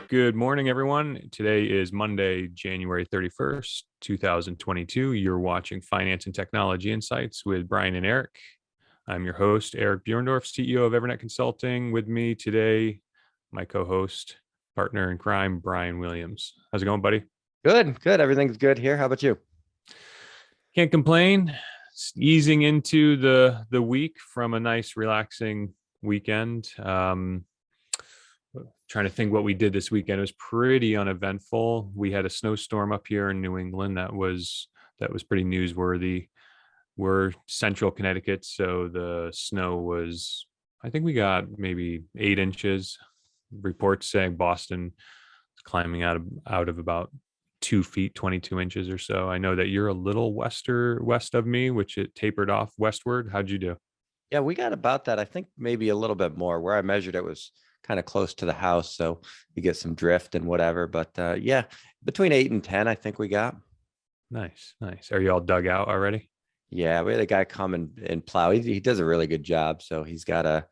Good morning, everyone. Today is Monday, January 31st, 2022. You're watching Finance and Technology Insights with Brian and Eric. I'm your host, Eric Buhrendorf, CEO of EVERNET Consulting. With me today, my co-host, partner in crime, Brian Williams. How's it going, buddy? Good. Everything's good here. How about you? Can't complain. Easing into the week from a nice, relaxing weekend. Trying to think what we did this weekend. It was pretty uneventful. We had a snowstorm up here in New England that was pretty newsworthy. We're central Connecticut, so the snow was, I think we got maybe 8 inches. Reports saying Boston is climbing out of about 2 feet, 22 inches or so. I know that you're a little west of me, which it tapered off westward. How'd you do? Yeah, we got about that. I think maybe a little bit more. Where I measured it was kind of close to the house, so you get some drift and whatever. But yeah, between 8 and 10, I think we got. Nice. Are you all dug out already? Yeah, we had a guy come and plow. He does a really good job. So he's got a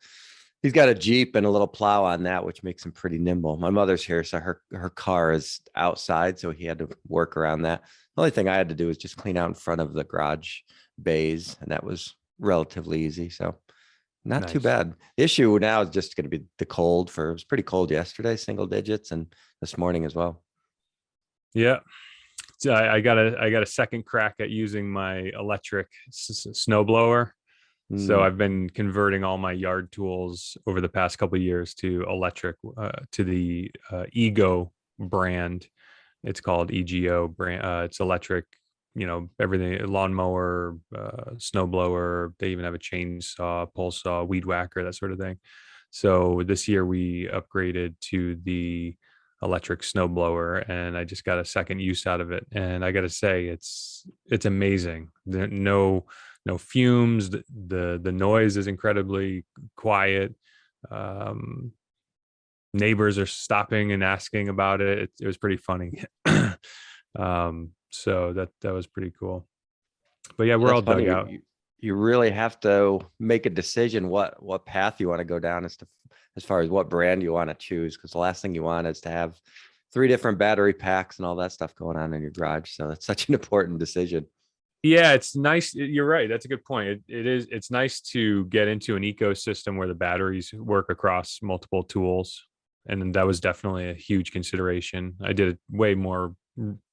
Jeep and a little plow on that, which makes him pretty nimble. My mother's here, so her car is outside, so he had to work around that. The only thing I had to do was just clean out in front of the garage bays, and that was relatively easy. So not too bad. The issue now is just going to be the cold. It was pretty cold yesterday, single digits, and this morning as well. Yeah. So I got a second crack at using my electric snowblower. So I've been converting all my yard tools over the past couple of years to electric, to the Ego brand. It's called EGO brand. It's electric, everything, lawnmower, snowblower. They even have a chainsaw, pole saw, weed whacker, that sort of thing. So this year we upgraded to the electric snowblower, and I just got a second use out of it. And I got to say, it's amazing. No fumes. The noise is incredibly quiet. Neighbors are stopping and asking about it. It was pretty funny. So that was pretty cool. But yeah, we're all dug out. You really have to make a decision what path you want to go down as far as what brand you want to choose, because the last thing you want is to have 3 different battery packs and all that stuff going on in your garage. So that's such an important decision. Yeah, it's nice. You're right. That's a good point. It's nice to get into an ecosystem where the batteries work across multiple tools. And that was definitely a huge consideration. I did way more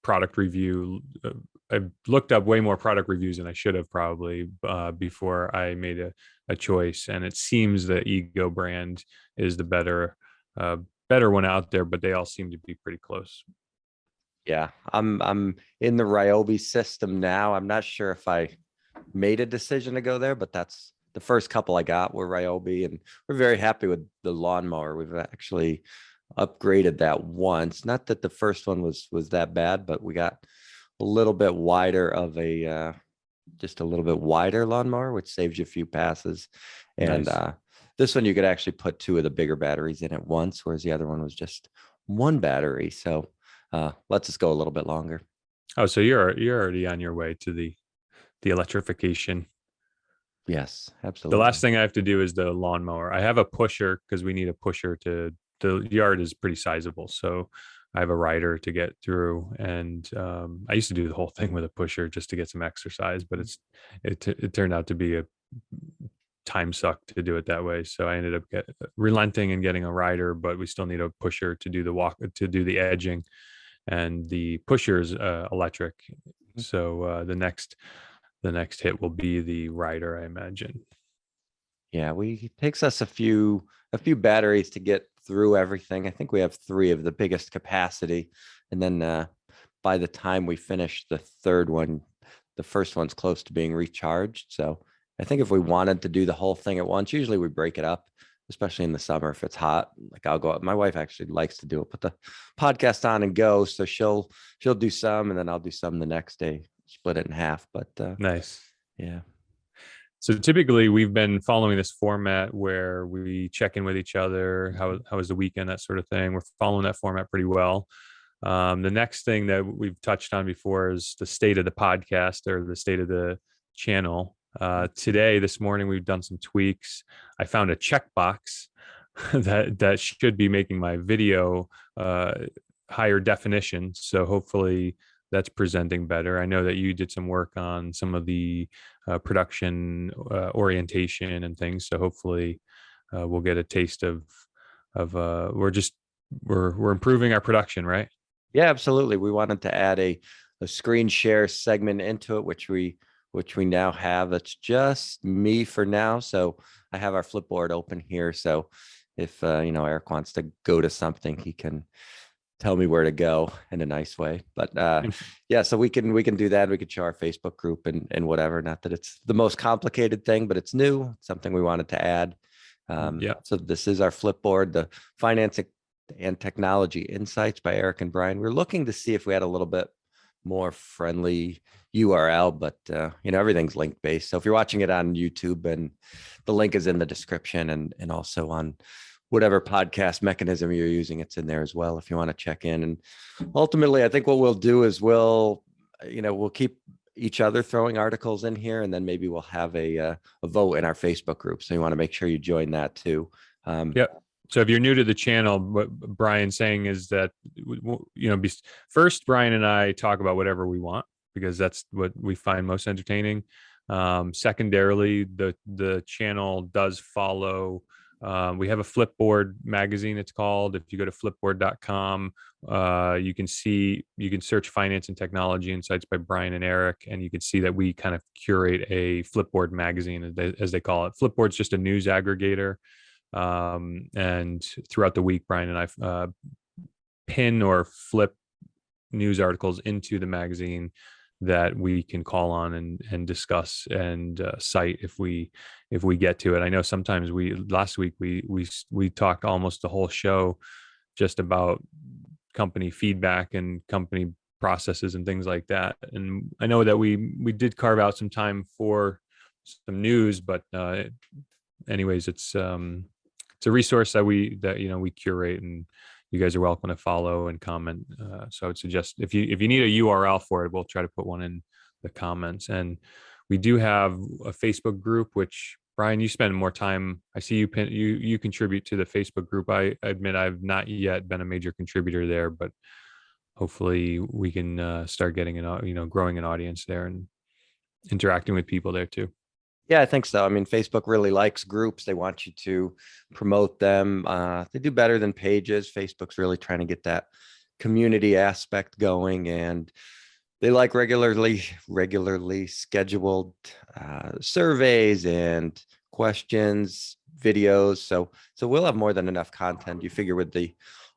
product review. I looked up way more product reviews than I should have probably before I made a choice. And it seems the Ego brand is the better one out there, but they all seem to be pretty close. Yeah, I'm in the Ryobi system now. I'm not sure if I made a decision to go there, but that's the first couple I got were Ryobi, and we're very happy with the lawnmower. We've actually upgraded that once. Not that the first one was that bad, but we got a little bit wider of just a little bit wider lawnmower, which saves you a few passes. And nice. This one you could actually put 2 of the bigger batteries in at once, whereas the other one was just 1 battery. So lets us go a little bit longer. Oh, so you're already on your way to the electrification. Yes, absolutely. The last thing I have to do is the lawnmower. I have a pusher because we need a pusher the yard is pretty sizable. So I have a rider to get through. And I used to do the whole thing with a pusher just to get some exercise, but it turned out to be a time suck to do it that way. So I ended up relenting and getting a rider, but we still need a pusher to do the edging, and the pusher is electric. So the next hit will be the rider, I imagine. Yeah, it takes us a few batteries to get through everything. I think we have 3 of the biggest capacity, and then by the time we finish the third one, the first one's close to being recharged. So I think if we wanted to do the whole thing at once, usually we break it up, especially in the summer if it's hot. Like I'll go up. My wife actually likes to do it, put the podcast on and go. So she'll do some, and then I'll do some the next day, split it in half. But nice. Yeah. So typically we've been following this format where we check in with each other. How was the weekend? That sort of thing. We're following that format pretty well. The next thing that we've touched on before is the state of the podcast or the state of the channel. Today, this morning, we've done some tweaks. I found a checkbox that should be making my video higher definition. So hopefully that's presenting better. I know that you did some work on some of the production orientation and things. So hopefully we'll get a taste of we're improving our production, right? Yeah, absolutely. We wanted to add a screen share segment into it, which we now have. It's just me for now. So I have our Flipboard open here. So if Eric wants to go to something, he can tell me where to go in a nice way. But yeah, so we can do that. We could show our Facebook group and whatever. Not that it's the most complicated thing, but it's new. It's something we wanted to add. Yeah. So this is our Flipboard, the Financing and Technology Insights by Eric and Brian. We're looking to see if we had a little bit more friendly URL, but everything's link based. So if you're watching it on YouTube, and the link is in the description, and also on whatever podcast mechanism you're using, it's in there as well if you want to check in. And ultimately, I think what we'll do is we'll keep each other throwing articles in here, and then maybe we'll have a vote in our Facebook group. So you want to make sure you join that too. Yeah. So if you're new to the channel, what Brian's saying is that, first, Brian and I talk about whatever we want because that's what we find most entertaining. Secondarily, the channel does follow. We have a Flipboard magazine, it's called. If you go to flipboard.com, you can search Finance and Technology Insights by Brian and Eric, and you can see that we kind of curate a Flipboard magazine, as they call it. Flipboard's just a news aggregator. And throughout the week, Brian and I pin or flip news articles into the magazine that we can call on and discuss and cite if we get to it. I know sometimes last week we talked almost the whole show just about company feedback and company processes and things like that. And I know that we did carve out some time for some news, but anyways, it's a resource that we curate, and you guys are welcome to follow and comment. So I would suggest if you need a URL for it, we'll try to put one in the comments. And we do have a Facebook group, which Brian, you spend more time. I see you contribute to the Facebook group. I admit I've not yet been a major contributor there, but hopefully we can start getting growing an audience there and interacting with people there too. Yeah, I think so. I mean, Facebook really likes groups. They want you to promote them. They do better than pages. Facebook's really trying to get that community aspect going, and they like regularly scheduled surveys and questions, videos. So we'll have more than enough content. You figure with the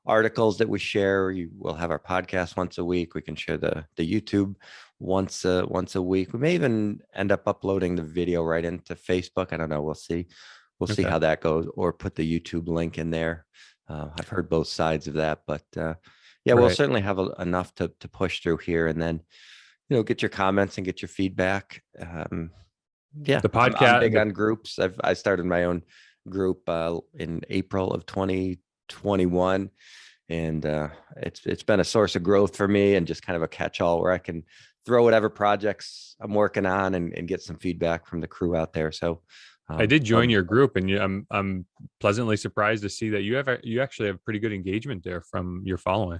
articles that we share, we'll have our podcast once a week. We can share the YouTube once a week. We may even end up uploading the video right into Facebook. I don't know. We'll see. We'll see how that goes, or put the YouTube link in there. I've heard both sides of that, but yeah, we'll certainly have enough to push through here, and then get your comments and get your feedback. Yeah, the podcast. I'm big on groups. I started my own group in April of 2021. And it's been a source of growth for me, and just kind of a catch-all where I can throw whatever projects I'm working on and get some feedback from the crew out there. So I did join your group, and I'm pleasantly surprised to see that you actually have pretty good engagement there from your following.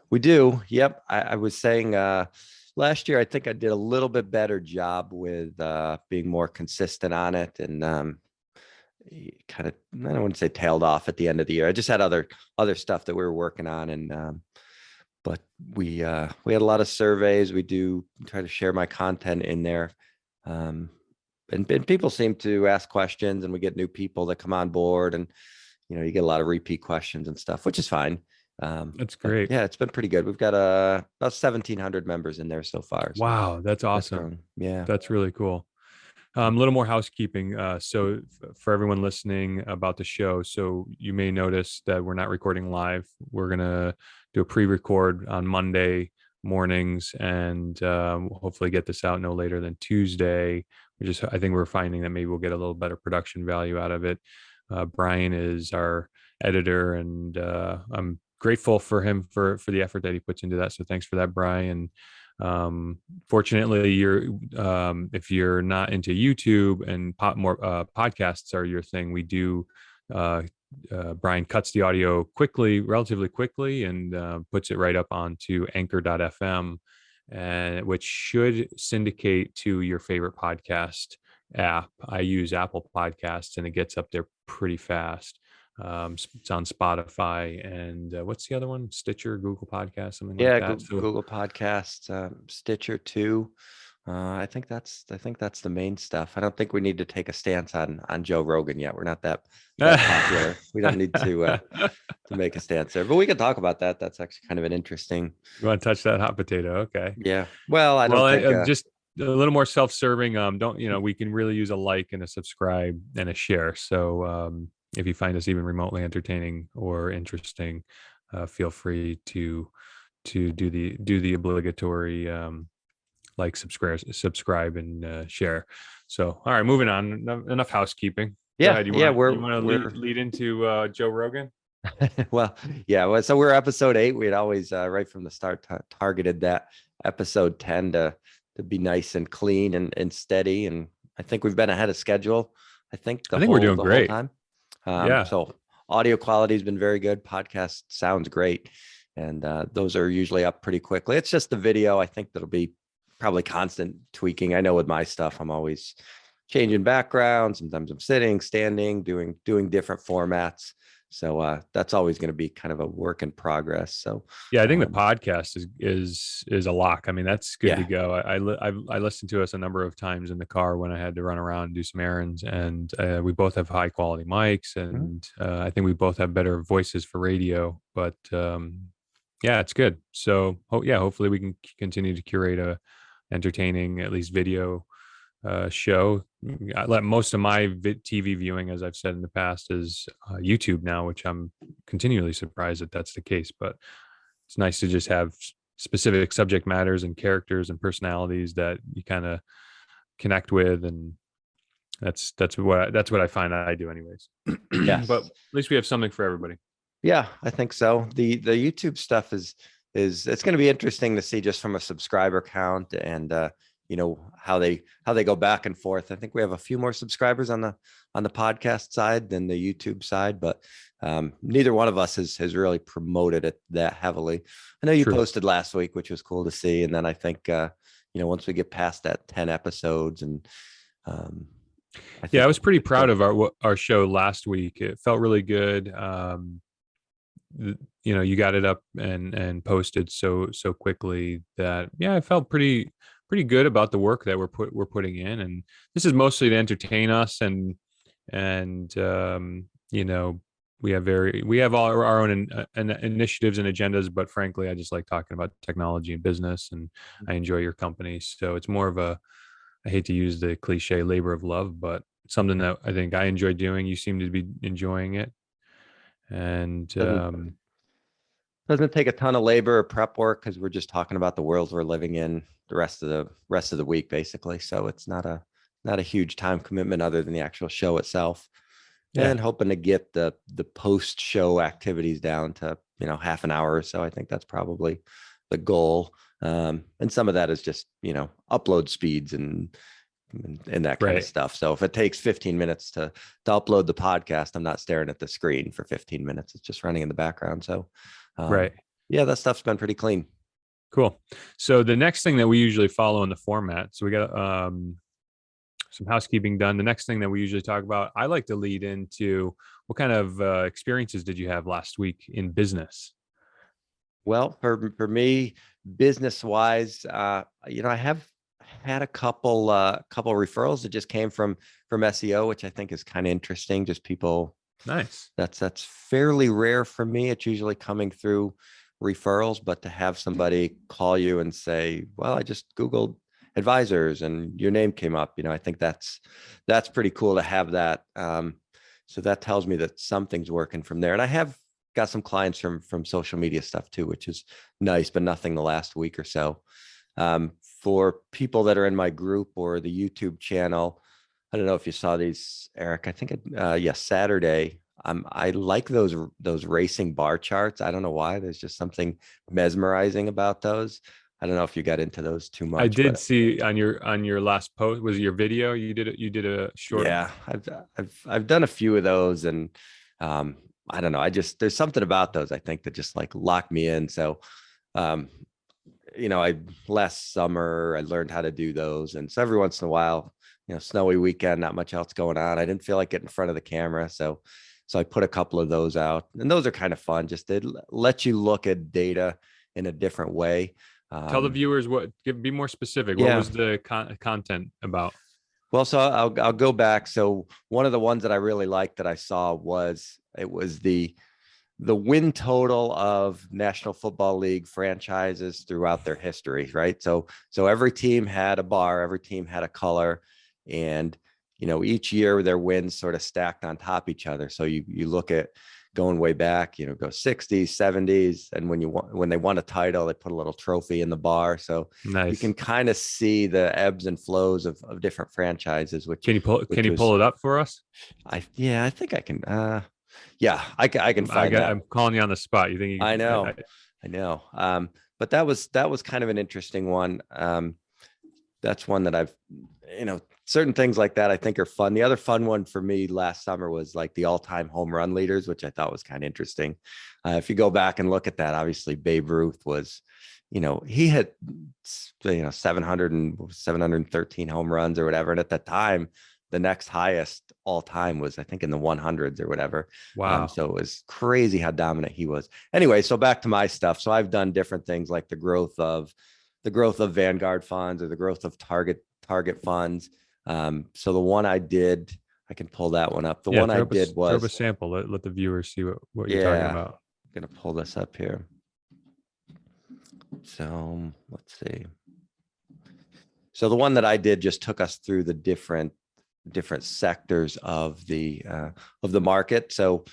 We do. Yep. I was saying last year, I think I did a little bit better job with being more consistent on it, and kind of, I don't want to say tailed off at the end of the year. I just had other stuff that we were working on, and but we had a lot of surveys. We do try to share my content in there, and people seem to ask questions, and we get new people that come on board, and you get a lot of repeat questions and stuff, which is fine. That's great. Yeah, it's been pretty good. We've got about 1,700 members in there so far. So wow, that's awesome. Yeah, that's really cool. A little more housekeeping. So for everyone listening about the show, so you may notice that we're not recording live. We're going to do a pre-record on Monday mornings, and hopefully get this out no later than Tuesday. I think we're finding that maybe we'll get a little better production value out of it. Brian is our editor, and I'm grateful for him for the effort that he puts into that. So thanks for that, Brian. Fortunately, if you're not into YouTube and podcasts are your thing, we do. Brian cuts the audio relatively quickly, and puts it right up onto Anchor.fm, and which should syndicate to your favorite podcast app. I use Apple Podcasts, and it gets up there pretty fast. It's on Spotify, and what's the other one? Stitcher, Google Podcast, something like Yeah, that. So Google Podcasts, Stitcher too. I think that's the main stuff. I don't think we need to take a stance on Joe Rogan yet. We're not that popular. We don't need to make a stance there, but we can talk about that. That's actually kind of an interesting. You want to touch that hot potato? Okay. Yeah. Well, I Well, don't think. just a little more self-serving. Don't we can really use a like and a subscribe and a share. So if you find us even remotely entertaining or interesting, feel free to do the obligatory like, subscribe and share. So, all right, moving on. Enough housekeeping. Go Yeah, ahead. yeah, You want to lead into Joe Rogan? well, yeah. Well, so we're episode 8. We had always right from the start targeted that episode 10 to be nice and clean and steady. And I think we've been ahead of schedule. I think we're doing great. Whole time. Yeah. So audio quality has been very good. Podcast sounds great, and those are usually up pretty quickly. It's just the video. I think that'll be probably constant tweaking. I know with my stuff, I'm always changing backgrounds. Sometimes I'm sitting, standing, doing different formats. So that's always going to be kind of a work in progress. So yeah, I think the podcast is a lock. I mean, that's good to yeah. go. I listened to us a number of times in the car when I had to run around and do some errands, and we both have high quality mics, and I think we both have better voices for radio. But yeah, it's good. So hopefully we can continue to curate a entertaining, at least video show. I let most of my TV viewing, as I've said in the past, is YouTube now, which I'm continually surprised that that's the case. But it's nice to just have specific subject matters and characters and personalities that you kind of connect with, and that's what I find I do anyways. Yes. But at least we have something for everybody. Yeah, I think so. The YouTube stuff is it's going to be interesting to see just from a subscriber count and how they go back and forth. I think we have a few more subscribers on the podcast side than the YouTube side, but neither one of us has really promoted it that heavily. I know you posted last week, which was cool to see, and then I think once we get past that 10 episodes and I was pretty proud of our show last week. It felt really good. You got it up and posted so quickly that I felt pretty good about the work that we're putting in. And this is mostly to entertain us, and we have all our own initiatives and agendas, but frankly, I just like talking about technology and business, and I enjoy your company. So it's more of I hate to use the cliche labor of love, but something that I think I enjoy doing. You seem to be enjoying it. And doesn't take a ton of labor or prep work because we're just talking about the world we're living in the rest of the week, basically. So it's not a huge time commitment other than the actual show itself. Yeah. And hoping to get the post show activities down to half an hour or so. I think that's probably the goal. And some of that is just upload speeds and that kind of stuff. So if it takes 15 minutes to upload the podcast, I'm not staring at the screen for 15 minutes. It's just running in the background. So yeah, that stuff's been pretty clean. Cool. So the next thing that we usually follow in the format, so we got some housekeeping done. The next thing that we usually talk about, I like to lead into what kind of experiences did you have last week in business? Well, for me, business wise, I have had a couple referrals that just came from SEO, which I think is kind of interesting. Just people. Nice. That's fairly rare for me. It's usually coming through referrals, but to have somebody call you and say, well, I just Googled advisors and your name came up, I think that's pretty cool to have that. So that tells me that something's working from there. And I have got some clients from social media stuff too, which is nice, but nothing the last week or so. For people that are in my group or the YouTube channel, I don't know if you saw these, Eric. I think Saturday. I like those racing bar charts. I don't know why. There's just something mesmerizing about those. I don't know if you got into those too I much, did but see on your last post, was it your video? You did a short. yeah, I've done a few of those, and I don't know. There's something about those I think that just like lock me in. So um, I last summer I learned how to do those, and so every once in a while, snowy weekend, not much else going on. I didn't feel like getting in front of the camera, so I put a couple of those out, and those are kind of fun. Just to let you look at data in a different way. Tell the viewers be more specific. What Yeah. was the content about? Well, so I'll go back. So one of the ones that I really liked that I saw was the win total of National Football League franchises throughout their history, right? So every team had a bar, every team had a color, and each year their wins sort of stacked on top each other. So you look at going way back, go 60s, 70s, and when they won a title, they put a little trophy in the bar. So Nice. you can kind of see the ebbs and flows of different franchises. Which can you pull it up for us? I think I can. Yeah, I can find that. I'm calling you on the spot. You think you can, I know. But that was kind of an interesting one. That's one that I've, certain things like that I think are fun. The other fun one for me last summer was like the all-time home run leaders, which I thought was kind of interesting. If you go back and look at that, obviously Babe Ruth was, he had, 713 home runs or whatever. And at that time, the next highest all time was, I think, in the 100s or whatever. Wow. So it was crazy how dominant he was. Anyway, so back to my stuff. So I've done different things like the growth of Vanguard funds or the growth of target funds. So the one I did, I can pull that one up. The one I did was throw up a sample. Let the viewers see what you're talking about. I'm gonna pull this up here. So let's see. So the one that I did just took us through the different sectors of the market. So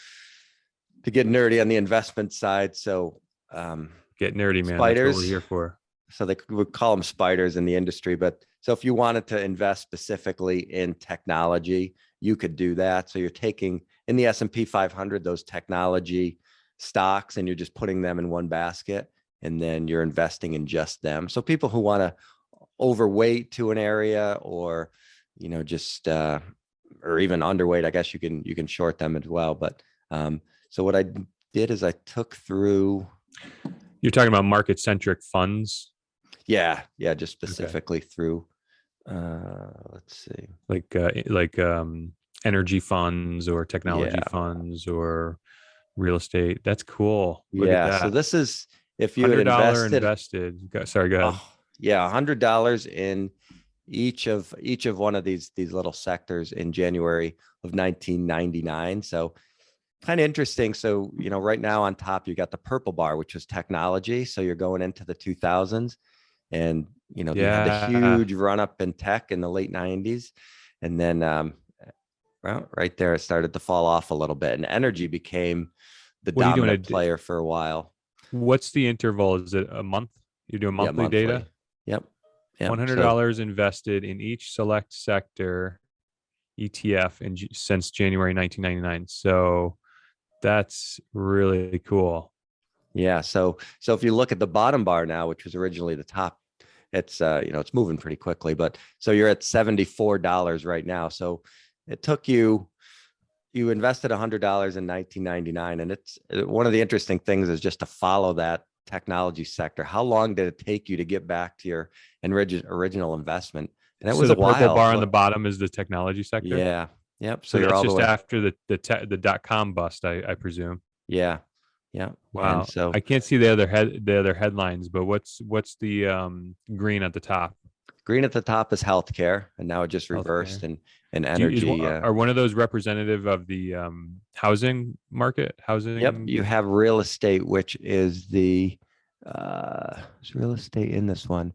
to get nerdy on the investment side, so get nerdy, man. Spiders. That's what we're here for. So they would call them spiders in the industry, but so if you wanted to invest specifically in technology, you could do that. So you're taking in the S&P 500 those technology stocks, and you're just putting them in one basket, and then you're investing in just them. So people who want to overweight to an area, or just or even underweight, I guess you can short them as well. But so what I did is I took through. You're talking about market centric funds. Yeah, just specifically through. Let's see, like energy funds or technology funds or real estate. That's cool. Look at that. So this is if you had invested. Sorry, go ahead. $100 in each of one of these little sectors in January of 1999. So kind of interesting. So, right now on top, you got the purple bar, which was technology. So you're going into the 2000s, and, you had the huge run up in tech in the late 90s. And then, right there, it started to fall off a little bit, and energy became the dominant player for a while. What's the interval? Is it a month? You're doing monthly data? Yep. $100 invested in each select sector ETF since January 1999. So that's really cool. Yeah. So if you look at the bottom bar now, which was originally the top, it's it's moving pretty quickly, but so you're at $74 right now. So it took you invested $100 in 1999. And it's one of the interesting things is just to follow that technology sector. How long did it take you to get back to your original investment? And it was a while. The purple bar on the bottom is the technology sector. Yeah. Yep. So that's just after the .com bust, I presume. Yeah. Wow. And so I can't see the other headlines, but what's the green at the top? Green at the top is healthcare, and now it just reversed and energy. Are one of those representative of the housing market? Yep. You have real estate, which is is real estate in this one?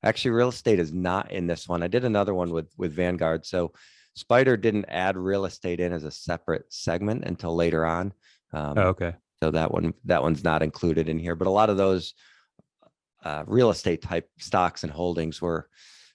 Actually, real estate is not in this one. I did another one with Vanguard. So Spider didn't add real estate in as a separate segment until later on. Okay. So that one's not included in here, but a lot of those real estate type stocks and holdings were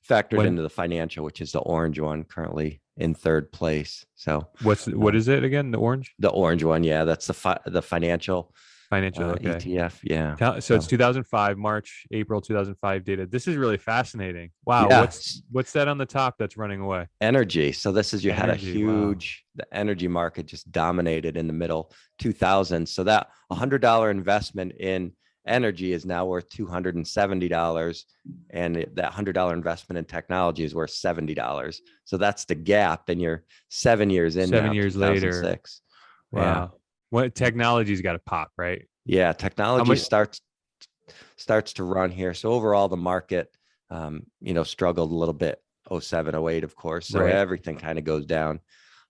factored into the financial, which is the orange one currently in third place. So what is it again? The orange? The orange one. Yeah. That's the financial. Financial, okay. ETF. Yeah. So it's 2005, March, April 2005 data. This is really fascinating. Wow, Yeah. what's that on the top that's running away? Energy. So this is, you had a Energy. Wow. huge, the energy market just dominated in the middle 2000s. So that $100 investment in energy is now worth $270. And that $100 investment in technology is worth $70. So that's the gap. And you're 7 years in 7 years now, later. 2006. Wow. Yeah. What technology's got to pop, right? Yeah. How Technology much? starts to run here. So overall, the market, struggled a little bit 07, 08, of course. So Right. everything kind of goes down.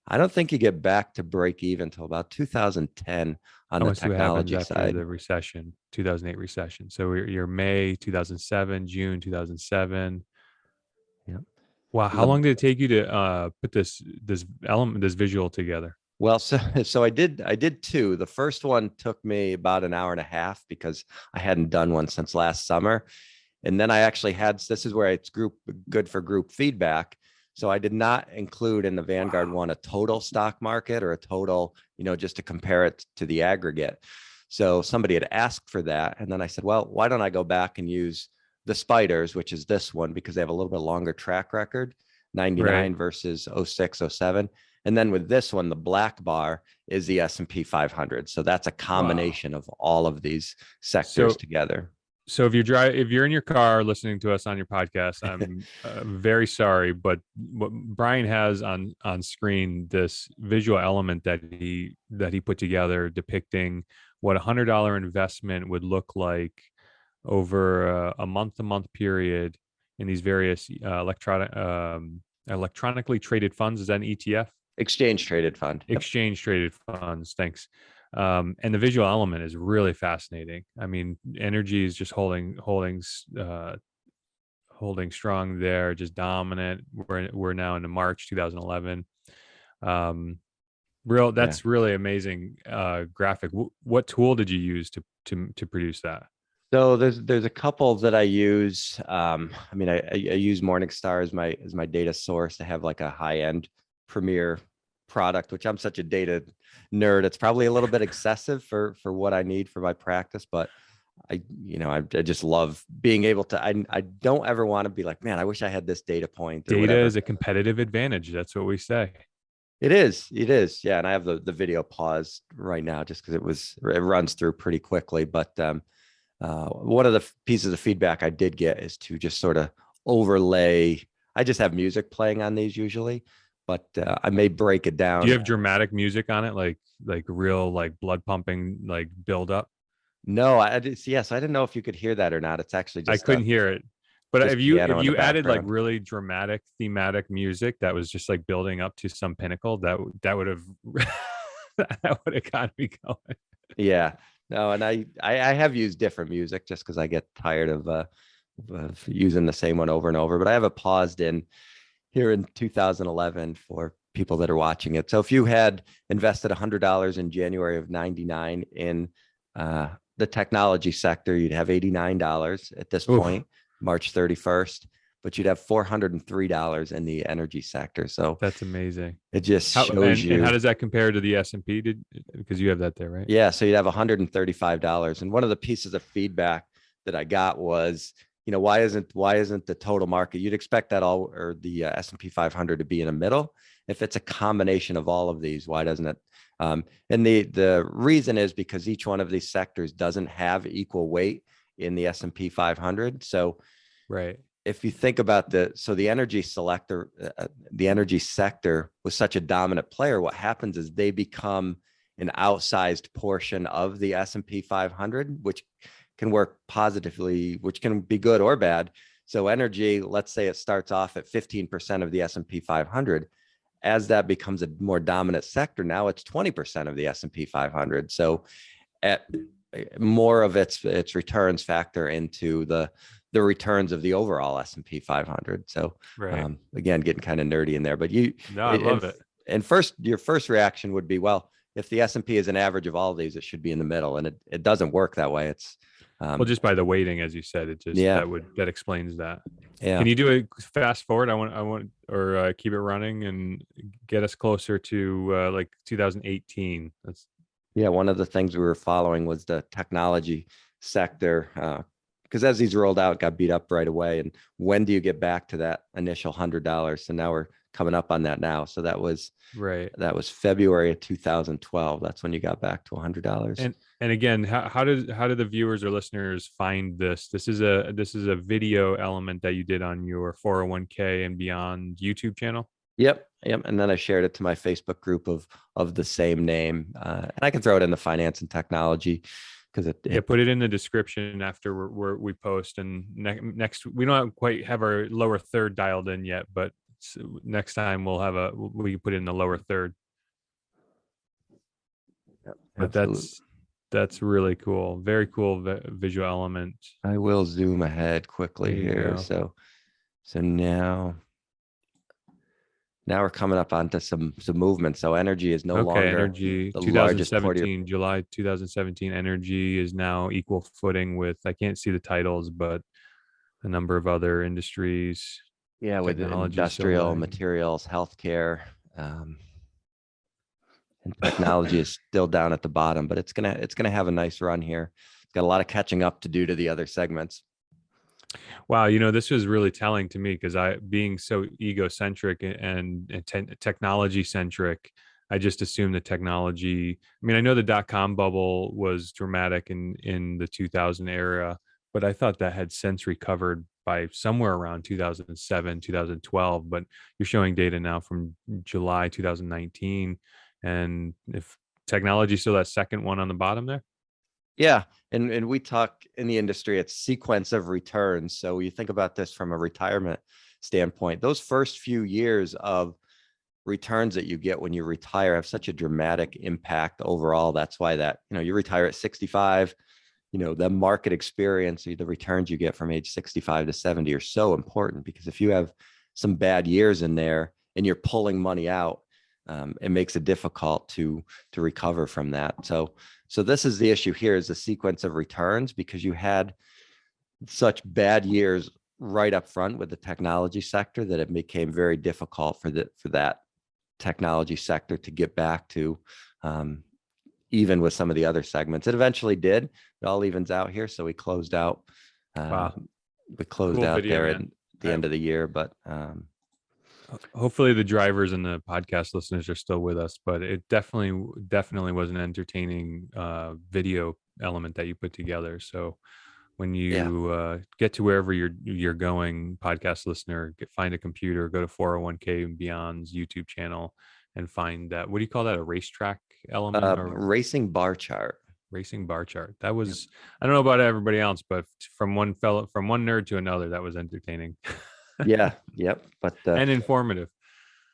I don't think you get back to break even until about 2010 on How the much what happens technology after side. the recession, 2008 recession? So you're May 2007, June 2007. Yeah. Wow. How long did it take you to put this visual together? Well, so I did two. The first one took me about an hour and a half because I hadn't done one since last summer. And then I actually this is where it's good for group feedback. So I did not include in the Vanguard one a total stock market or a total, just to compare it to the aggregate. So somebody had asked for that. And then I said, well, why don't I go back and use the spiders, which is this one, because they have a little bit longer track record, 99 Right. versus 06, 07. And then with this one, the black bar is the S&P 500. So that's a Wow. combination of all of these sectors So together. so if you're in your car listening to us on your podcast, I'm very sorry, but what Brian has on screen, this visual element that he put together depicting what $100 investment would look like over a month-to-month period in these various electronically traded funds. Is that an ETF? Exchange traded fund. Yep. Exchange traded funds. Thanks. And the visual element is really fascinating. I mean, energy is just holding strong there, just dominant. We're now into March 2011. Yeah. That's really amazing graphic. What tool did you use to produce that? So there's a couple that I use. I use Morningstar as my data source to have like a high end premier product, which I'm such a data nerd. It's probably a little bit excessive for what I need for my practice, but I just love being able to. I don't ever want to be like, man, I wish I had this data point or Data whatever. is a competitive advantage. That's what we say. It is. Yeah, and I have the video paused right now just because it runs through pretty quickly, but. One of the pieces of feedback I did get is to just sort of overlay. I just have music playing on these usually, but I may break it down. Do you have dramatic music on it, like real like blood pumping, like build up? No, I did. Yes, I didn't know if you could hear that or not. It's actually I just couldn't hear it. But just piano if in the you added like background. really dramatic thematic music that was just like building up to some pinnacle, that would have that would have got me going. Yeah, no, and I have used different music just because I get tired of using the same one over and over. But I have it paused in here in 2011 for people that are watching it. So if you had invested $100 in January of 99 in the technology sector, you'd have $89 at this Oof. point, March 31st, but you'd have $403 in the energy sector. So That's amazing. it just How shows and how you. does that compare to the S&P? Because you have that there, right? Yeah, so you'd have $135. And one of the pieces of feedback that I got was, why isn't the total market? You'd expect that all or the S&P 500 to be in the middle. If it's a combination of all of these, why doesn't it? And the reason is because each one of these sectors doesn't have equal weight in the S&P 500. So Right. if you think about the energy the energy sector was such a dominant player, what happens is they become an outsized portion of the S&P 500, which can work positively, which can be good or bad. So energy, let's say it starts off at 15% of the S&P 500. As that becomes a more dominant sector, now it's 20% of the S&P 500. So at more of its returns factor into the returns of the overall S&P 500. So Right. again, getting kind of nerdy in there, but I love it. And your first reaction would be, well, if the S&P is an average of all of these, it should be in the middle, and it doesn't work that way. It's Well, just by the weighting, as you said, it just yeah, that explains that. yeah. Can you do a fast forward? Or keep it running and get us closer to like 2018. Yeah, one of the things we were following was the technology sector, because as these rolled out, got beat up right away. And when do you get back to that initial $100? So now we're coming up on that now. So Right. that was February of 2012. That's when you got back to $100. And again, how do the viewers or listeners find this? This is a video element that you did on your 401k and beyond YouTube channel. Yep, yep. And then I shared it to my Facebook group of the same name, and I can throw it in the finance and technology because Yeah, put it in the description after we post. And next, we don't quite have our lower third dialed in yet, but next time we can put it in the lower third. Yep, But absolutely. that's really cool. Very cool visual element. I will zoom ahead There quickly you here. go. So now we're coming up onto some movement. So energy is no Okay, longer energy the largest part of your, 2017, July 2017, energy is now equal footing with, I can't see the titles, but a number of other industries. yeah, with Technology still industrial lagging. materials, healthcare, and technology is still down at the bottom, but it's gonna have a nice run here. It's got a lot of catching up to do to the other segments. Wow, this was really telling to me because I, being so egocentric and technology centric, I just assumed the technology. I mean, I know the dot-com bubble was dramatic in the 2000 era, but I thought that had since recovered by somewhere around 2007, 2012. But you're showing data now from July 2019, and if technology is still that second one on the bottom there. Yeah, and we talk in the industry, it's sequence of returns. So you think about this from a retirement standpoint, those first few years of returns that you get when you retire have such a dramatic impact overall. That's why you retire at 65, the market experience, the returns you get from age 65 to 70 are so important, because if you have some bad years in there and you're pulling money out, it makes it difficult to recover from that. So this is the issue here, is the sequence of returns, because you had such bad years right up front with the technology sector that it became very difficult for that technology sector to get back to, even with some of the other segments. It eventually did. It all evens out here. So we closed out. Wow, cool video, There at man. the end of the year, but Hopefully the drivers and the podcast listeners are still with us, but it definitely was an entertaining video element that you put together. So when yeah. you get to wherever you're going, podcast listener, find a computer, go to 401k and Beyond's YouTube channel, and find that, what do you call that, a racetrack element or Racing bar chart. racing bar chart? That Yep. was, I don't know about everybody else, but from one nerd to another, that was entertaining. Yeah. Yep. But And informative.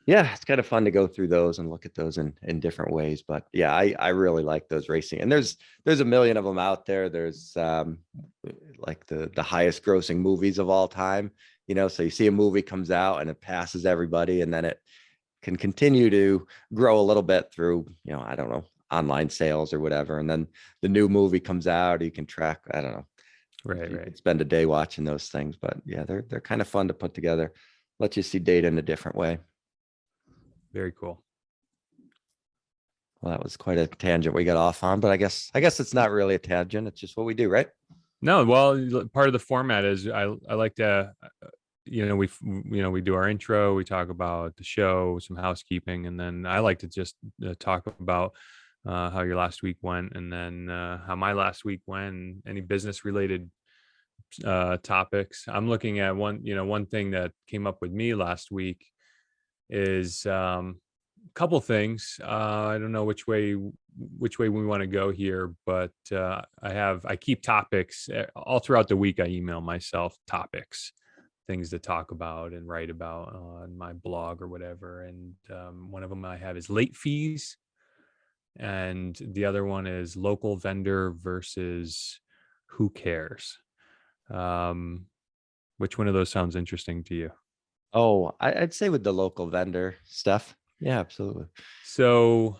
yeah, it's kind of fun to go through those and look at those in different ways. But yeah, I really like those racing, and there's a million of them out there. There's like the highest grossing movies of all time, so you see a movie comes out and it passes everybody, and then it can continue to grow a little bit through, I don't know, online sales or whatever. And then the new movie comes out, you can track, I don't know. Right, You right. could spend a day watching those things, but yeah, they're kind of fun to put together. Let you see data in a different way. Very cool. Well, that was quite a tangent we got off on, but I guess it's not really a tangent. It's just what we do, right? No, well, part of the format is I like to, we do our intro, we talk about the show, some housekeeping, and then I like to just talk about how your last week went, and then how my last week went, any business related topics. I'm looking at one thing that came up with me last week is couple things. I don't know which way we want to go here, but I keep topics all throughout the week. I email myself topics, things to talk about and write about on my blog or whatever. And one of them I have is late fees, and the other one is local vendor versus who cares. Um, which one of those sounds interesting to you? Oh, I'd say with the local vendor stuff. Yeah, absolutely. So,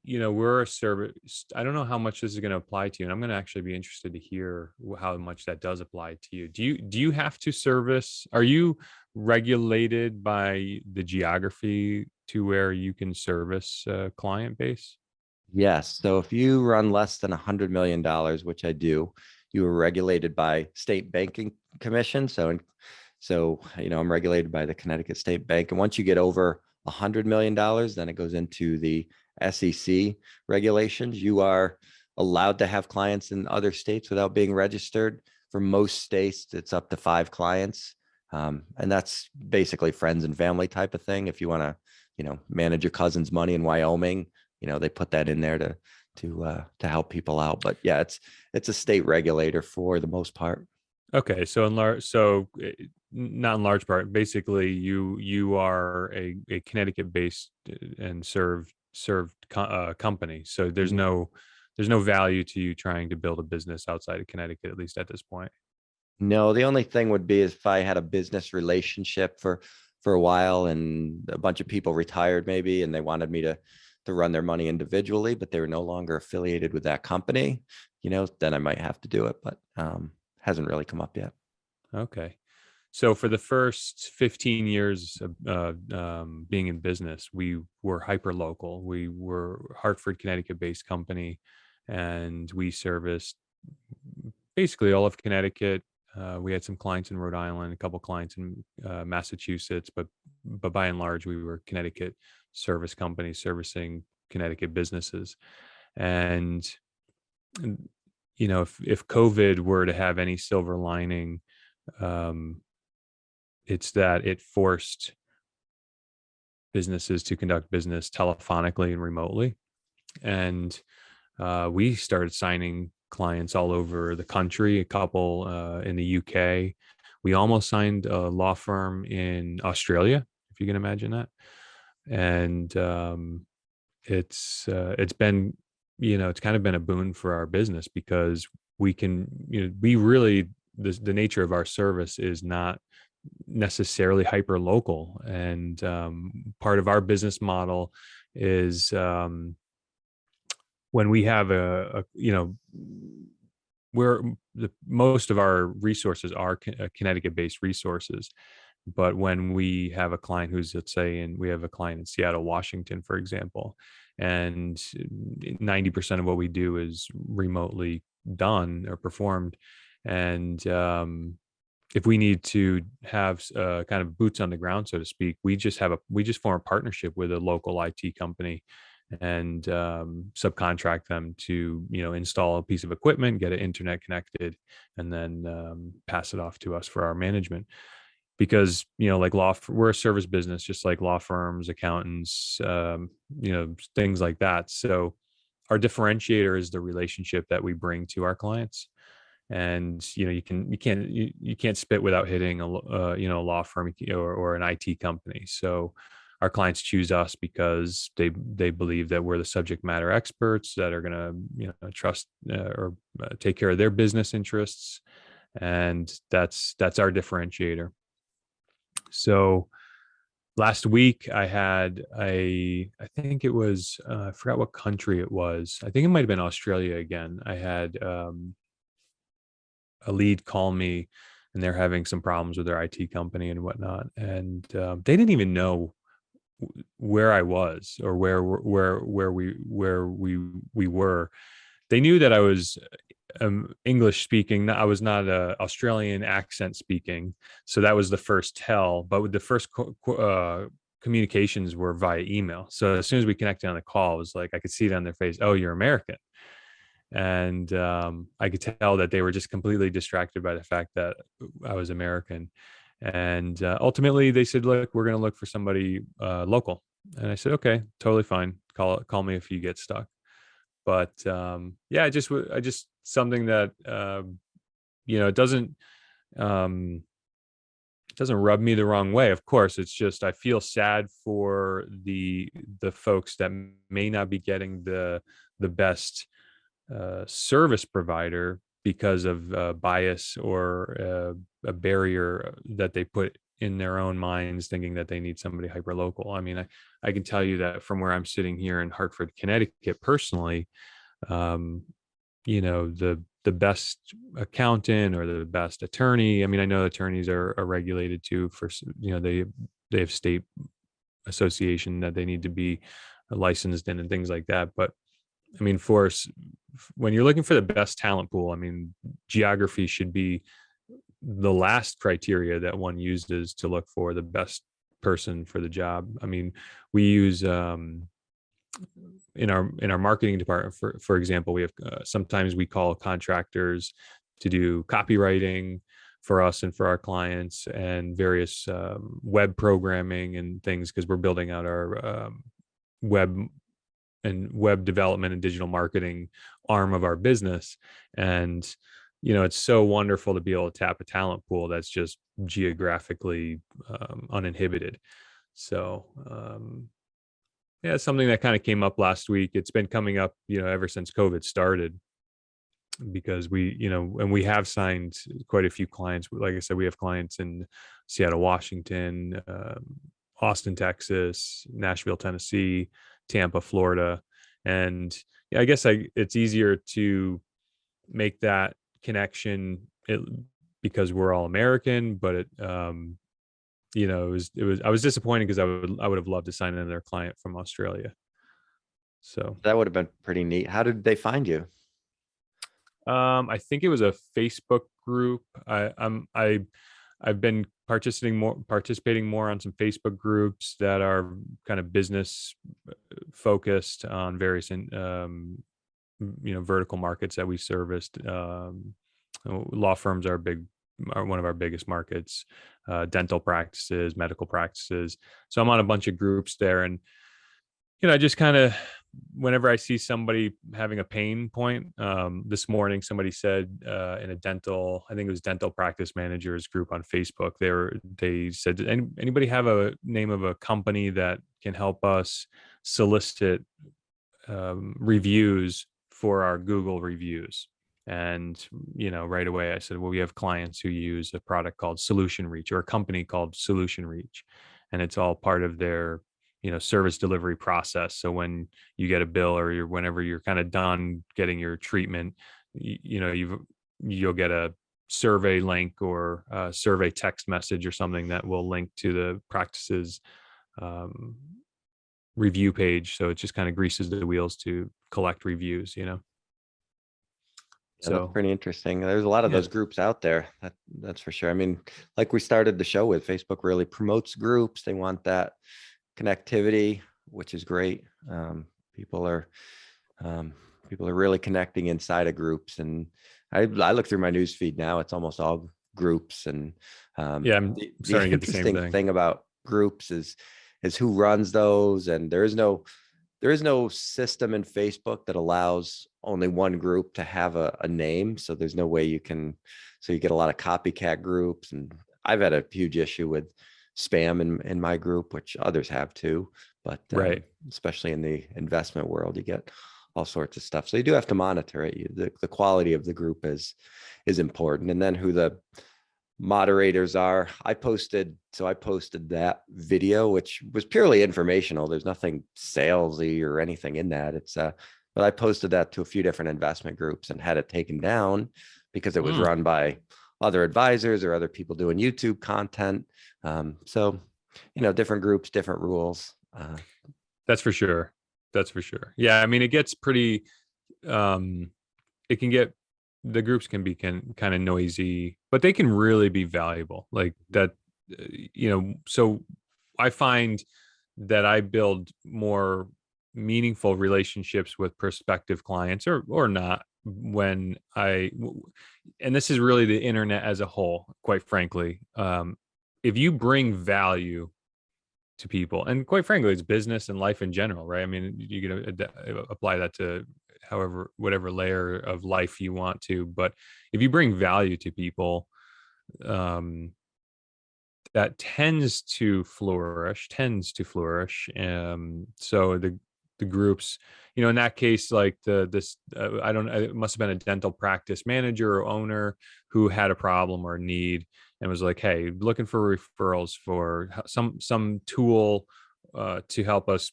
we're a service. I don't know how much this is going to apply to you, and I'm going to actually be interested to hear how much that does apply to you. Do you have to service? Are you regulated by the geography to where you can service a client base? Yes. So if you run less than $100 million, which I do, you are regulated by state banking commission. So, I'm regulated by the Connecticut State Bank. And once you get over $100 million, then it goes into the SEC regulations. You are allowed to have clients in other states without being registered. For most states, it's up to 5 clients. And that's basically friends and family type of thing. If you want to, manage your cousin's money in Wyoming, they put that in there to help people out. But yeah, it's a state regulator for the most part. Okay, so not in large part. Basically, you are a Connecticut based and served company. So Mhm. there's no value to you trying to build a business outside of Connecticut, at least at this point. No, the only thing would be if I had a business relationship for a while and a bunch of people retired maybe and they wanted me to run their money individually, but they were no longer affiliated with that company, then I might have to do it, but hasn't really come up yet. Okay. So for the first 15 years of being in business, we were hyper local. We were Hartford, Connecticut based company, and we serviced basically all of Connecticut. We had some clients in Rhode Island, a couple clients in Massachusetts, but by and large, we were Connecticut service companies servicing Connecticut businesses. And if COVID were to have any silver lining, um, it's that it forced businesses to conduct business telephonically and remotely. And we started signing clients all over the country, a couple in the UK. We almost signed a law firm in Australia, if you can imagine that. And it's been, it's kind of been a boon for our business because we can, we really, the nature of our service is not necessarily hyper local, and part of our business model is when we have where most of our resources are Connecticut based resources. But when we have a client who's, let's say, and we have a client in Seattle, Washington, for example, and 90% of what we do is remotely done or performed. And if we need to have kind of boots on the ground, so to speak, we just form a partnership with a local IT company and subcontract them to install a piece of equipment, get it internet connected, and then pass it off to us for our management. Because like we're a service business, just like law firms, accountants, things like that. So our differentiator is the relationship that we bring to our clients. And you can't spit without hitting a law firm or an IT company. So our clients choose us because they believe that we're the subject matter experts that are going to trust or take care of their business interests, and that's our differentiator. So last week I think it was I forgot what country it was. I think it might have been Australia again. I had a lead call me, and they're having some problems with their IT company and whatnot. And they didn't even know where I was or where we were. They knew that I was English speaking. I was not a Australian accent speaking, so that was the first tell. But with the first communications were via email. So as soon as we connected on the call, it was like I could see it on their face. Oh, you're American. And I could tell that they were just completely distracted by the fact that I was American. And ultimately, they said, "Look, we're going to look for somebody local." And I said, "Okay, totally fine. Call me if you get stuck." But yeah, I just something that um, it doesn't rub me the wrong way. Of course, it's just I feel sad for the folks that may not be getting the best service provider because of bias or a barrier that they put in their own minds, thinking that they need somebody hyper local. I mean, I can tell you that from where I'm sitting here in Hartford, Connecticut, personally, um, the best accountant or the best attorney. I mean, I know attorneys are regulated too for they have state association that they need to be licensed in and things like that. But I mean, when you're looking for the best talent pool, I mean, geography should be the last criteria that one uses to look for the best person for the job. I mean, we use in our marketing department, for example, we have sometimes we call contractors to do copywriting for us and for our clients, and various web programming and things, because we're building out our web development and digital marketing arm of our business. And it's so wonderful to be able to tap a talent pool that's just geographically uninhibited. So yeah, it's something that kind of came up last week. It's been coming up, ever since COVID started, because and we have signed quite a few clients. Like I said, we have clients in Seattle, Washington, Austin, Texas, Nashville, Tennessee, Tampa, Florida. And yeah, I guess it's easier to make that connection because we're all American, but I was disappointed because I would have loved to sign another client from Australia. So That would have been pretty neat. How did they find you? I think it was a Facebook group. I've been participating more on some Facebook groups that are kind of business focused on various vertical markets that we serviced. Law firms are one of our biggest markets, dental practices, medical practices. So I'm on a bunch of groups there, and I just kind of, whenever I see somebody having a pain point, this morning somebody said in a I think it was dental practice managers group on Facebook, they said, anybody have a name of a company that can help us solicit reviews for our Google reviews? And right away I said, well, we have clients who use a product called Solution Reach, or a company called Solution Reach, and it's all part of their service delivery process. So when you get a bill, or whenever you're kind of done getting your treatment, you'll get a survey link or a survey text message or something that will link to the practice's review page. So it just kind of greases the wheels to collect reviews. Yeah, So that's pretty interesting. There's a lot of those groups out there. That's for sure. I mean, like we started the show with, Facebook really promotes groups. They want that connectivity, which is great. People are really connecting inside of groups, and I look through my news feed now. It's almost all groups, and I'm the starting to get the same interesting thing about groups is who runs those, and there is no system in Facebook that allows only one group to have a name. So there's no way you get a lot of copycat groups, and I've had a huge issue with spam in my group, which others have too, but right. Especially in the investment world, you get all sorts of stuff. So you do have to monitor it. The quality of the group is important. And then who the moderators are. I posted that video, which was purely informational. There's nothing salesy or anything in that. But I posted that to a few different investment groups and had it taken down because it was run by other advisors or other people doing YouTube content. So, different groups, different rules. That's for sure. Yeah. I mean, it gets pretty, the groups can be kind of noisy, but they can really be valuable. Like that, so I find that I build more meaningful relationships with prospective clients, or not, and this is really the internet as a whole, quite frankly. If you bring value to people, and quite frankly, it's business and life in general, right? I mean, you can apply that to whatever layer of life you want to, but if you bring value to people, that tends to flourish. So the groups, in that case, like it must have been a dental practice manager or owner who had a problem or a need, and was like, hey, looking for referrals for some tool to help us